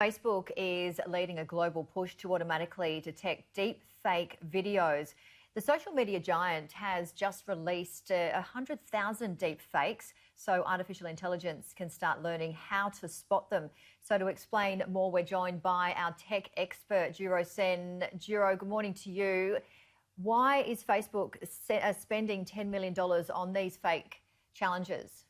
Facebook is leading a global push to automatically detect deep fake videos. The social media giant has just released 100,000 deep fakes, so artificial intelligence can start learning how to spot them. So to explain more, we're joined by our tech expert, Jiro Sen. Jiro, good morning to you. Why is Facebook spending $10 million on these fake challenges?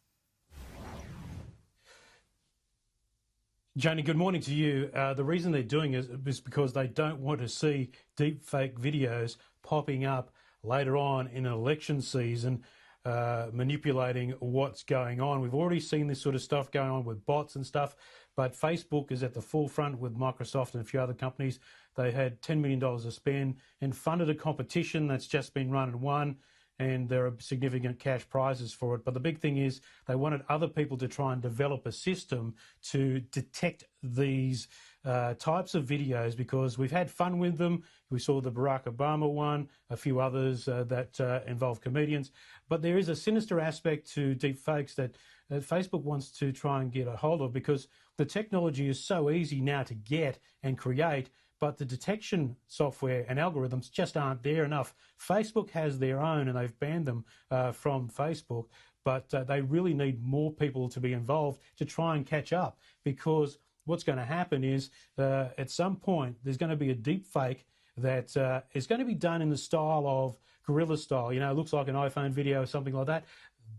Janie, good morning to you. The reason they're doing it is because they don't want to see deep fake videos popping up later on in an election season, manipulating what's going on. We've already seen this sort of stuff going on with bots and stuff, but Facebook is at the forefront with Microsoft and a few other companies. They had $10 million to spend and funded a competition that's just been run and won, and there are significant cash prizes for it. But the big thing is they wanted other people to try and develop a system to detect these types of videos, because we've had fun with them. We saw the Barack Obama one, a few others that involve comedians. But there is a sinister aspect to deep fakes that Facebook wants to try and get a hold of, because the technology is so easy now to get and create, but the detection software and algorithms just aren't there enough. Facebook has their own and they've banned them from Facebook, but they really need more people to be involved to try and catch up, because what's going to happen is at some point there's going to be a deep fake that is going to be done in the style of guerrilla style. You know, it looks like an iPhone video or something like that.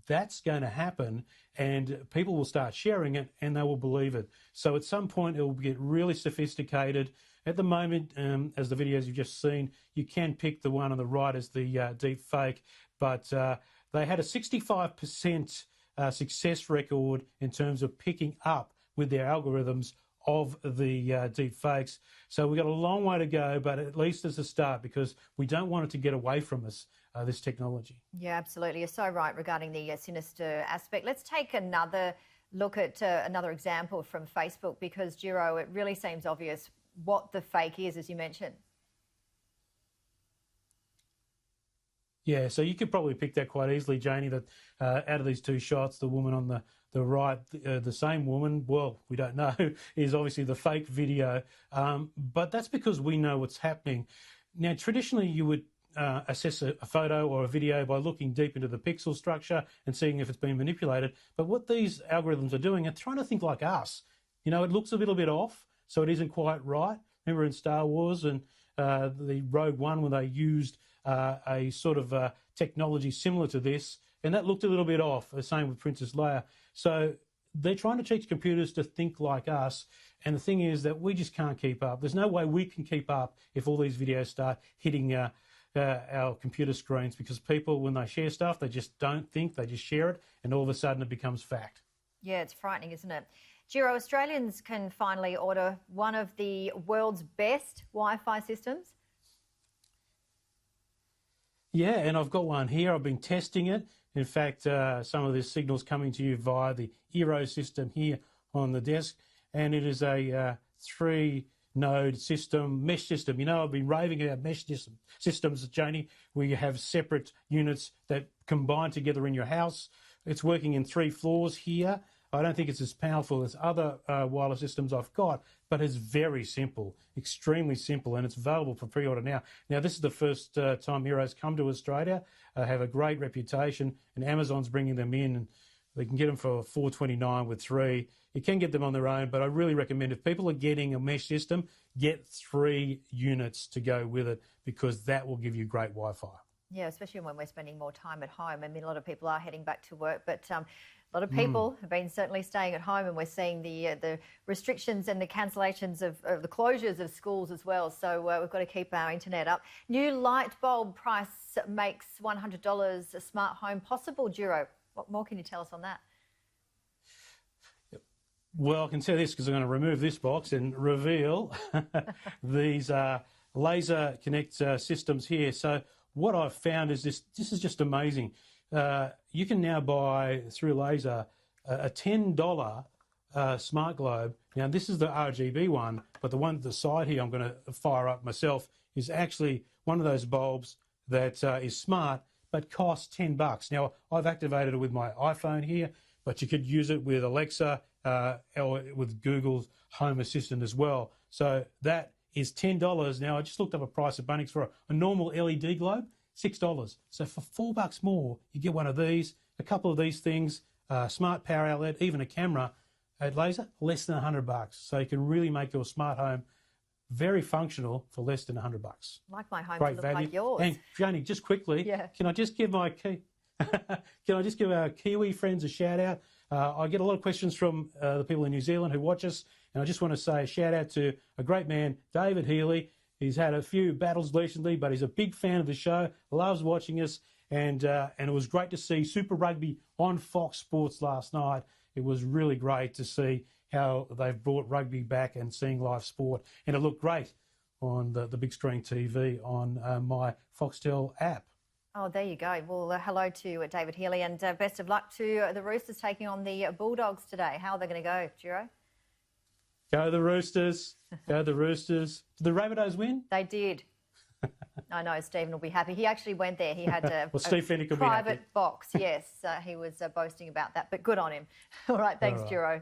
That's going to happen, and people will start sharing it and they will believe it. So at some point it will get really sophisticated. At the moment, as the videos you've just seen, you can pick the one on the right as the deep fake, but they had a 65% success record in terms of picking up with their algorithms of the deep fakes. So we've got a long way to go, but at least as a start, because we don't want it to get away from us, this technology. Yeah, absolutely. You're so right regarding the sinister aspect. Let's take another look at another example from Facebook, because, Jiro, it really seems obvious what the fake is, as you mentioned. Yeah, so you could probably pick that quite easily, Janie, that out of these two shots, the woman on the right, the same woman, well, we don't know, is obviously the fake video. But that's because we know what's happening. Now, traditionally, you would assess a photo or a video by looking deep into the pixel structure and seeing if it's been manipulated. But what these algorithms are doing are trying to think like us. You know, it looks a little bit off, so it isn't quite right. Remember in Star Wars and the Rogue One, when they used a sort of technology similar to this, and that looked a little bit off. The same with Princess Leia. So they're trying to teach computers to think like us, and the thing is that we just can't keep up. There's no way we can keep up if all these videos start hitting our computer screens, because people, when they share stuff, they just don't think, they just share it, and all of a sudden it becomes fact. Yeah, it's frightening, isn't it? Jiro, Australians can finally order one of the world's best Wi-Fi systems. Yeah, and I've got one here. I've been testing it. In fact, some of this signal's coming to you via the Eero system here on the desk, and it is a 3-node system, mesh system. You know, I've been raving about mesh systems, Janie, where you have separate units that combine together in your house. It's working in 3 floors here. I don't think it's as powerful as other wireless systems I've got, but it's very simple, extremely simple, and it's available for pre-order now. Now, this is the first time Eero's come to Australia. Have a great reputation, and Amazon's bringing them in, and they can get them for $4.29 with 3. You can get them on their own, but I really recommend, if people are getting a mesh system, get 3 units to go with it, because that will give you great Wi-Fi. Yeah, especially when we're spending more time at home. I mean, a lot of people are heading back to work, but a lot of people have been certainly staying at home, and we're seeing the restrictions and the cancellations of the closures of schools as well. So we've got to keep our internet up. New light bulb price makes $100 a smart home possible, Jiro. What more can you tell us on that? Well, I can tell this because I'm going to remove this box and reveal these laser connect systems here. So what I've found is this is just amazing. You can now buy through laser a $10 smart globe. Now, this is the RGB one, but the one at the side here I'm going to fire up myself is actually one of those bulbs that is smart but costs $10. Now, I've activated it with my iPhone here, but you could use it with Alexa, or with Google's Home Assistant as well. So that is $10. Now, I just looked up a price at Bunnings for a normal LED globe, $6. So for $4 more, you get one of these, a couple of these things, smart power outlet, even a camera at laser, less than $100. So you can really make your smart home very functional for less than $100. Like my home Great to look value. like yours. And Janie, just quickly, Yeah. can I just give my can I just give our Kiwi friends a shout out? I get a lot of questions from the people in New Zealand who watch us, and I just want to say a shout out to a great man, David Healy. He's had a few battles recently, but he's a big fan of the show, loves watching us, and it was great to see Super Rugby on Fox Sports last night. It was really great to see how they've brought rugby back and seeing live sport, and it looked great on the big screen TV on my Foxtel app. Oh, there you go. Well, hello to David Healy, and best of luck to the Roosters taking on the Bulldogs today. How are they going to go, Giro? Go the Roosters. Go the Roosters. Did the Rabbitohs win? They did. I know Stephen will be happy. He actually went there. He had Well, Steve Fennick will be happy. private box. Yes, he was boasting about that, but good on him. All right, thanks, All right. Giro.